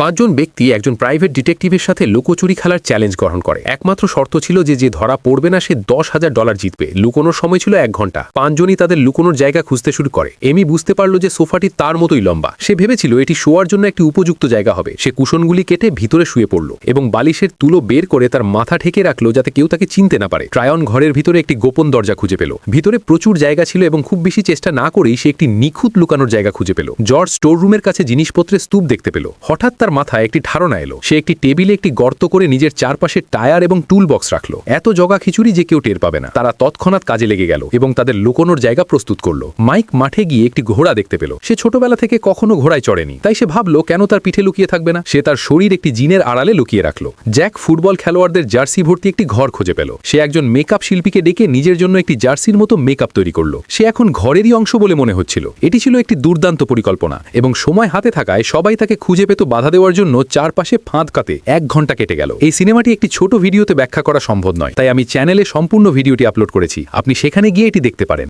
5 জন ব্যক্তি একজন প্রাইভেট ডিটেকটিভের সাথে লুকোচুরি খেলার চ্যালেঞ্জ গ্রহণ করে। একমাত্র শর্ত ছিল যে ধরা পড়বে না সে $10,000 জিতবে। লুকোনোর সময় ছিল 1 ঘন্টা। 5 জনই তাদের লুকোনোর জায়গা খুঁজতে শুরু করে। এমি বুঝতে পারল যে সোফাটি তার মতোই লম্বা। সে ভেবেছিল এটি শোয়ার জন্য একটি উপযুক্ত জায়গা হবে। সে কুশনগুলি কেটে ভিতরে শুয়ে পড়ল এবং বালিশের তুলো বের করে তার মাথা ঢেকে রাখলো যাতে কেউ তাকে চিনতে না পারে। ট্রায়ন ঘরের ভিতরে একটি গোপন দরজা খুঁজে পেল। ভিতরে প্রচুর জায়গা ছিল এবং খুব বেশি চেষ্টা না করেই সে একটি নিখুঁত লুকানোর জায়গা খুঁজে পেল। জর্জ স্টোর রুমের কাছে জিনিসপত্রের স্তূপ দেখতে পেল। হঠাৎ তার মাথায় একটি ধারণা এলো। সে একটি টেবিলে একটি গর্ত করে নিজের চারপাশে টায়ার এবং টুল বক্স রাখলো। এত জগা খিচুড়ি যে কেউ টের পাবে না। তারা তৎক্ষণাৎ কাজে লেগে গেল এবং তাদের লুকোনোর জায়গা প্রস্তুত করলো। মাইক মাঠে গিয়ে একটি ঘোড়া দেখতে পেল। সে ছোটবেলা থেকে কখনো ঘোড়ায় চড়েনি, তাই সে ভাবলো কেন তার পিঠে লুকিয়ে থাকবে না। সে তার শরীর একটি জিনের আড়ালে লুকিয়ে রাখলো। জ্যাক ফুটবল খেলোয়াড়দের জার্সি ভর্তি একটি ঘর খুঁজে পেল। সে একজন মেকআপ শিল্পীকে ডেকে নিজের জন্য একটি জার্সির মতো মেকআপ তৈরি করলো। সে এখন ঘরেরই অংশ বলে মনে হচ্ছিল। এটি ছিল একটি দুর্দান্ত পরিকল্পনা এবং সময় হাতে থাকায় সবাই তাকে খুঁজে পেত বাধা দেওয়ার জন্য। চারপাশে ফাঁদ কাতে 1 ঘন্টা কেটে গেল। এই সিনেমাটি একটি ছোট ভিডিওতে ব্যাখ্যা করা সম্ভব নয়, তাই আমি চ্যানেলে সম্পূর্ণ ভিডিওটি আপলোড করেছি। আপনি সেখানে গিয়ে এটি দেখতে পারেন।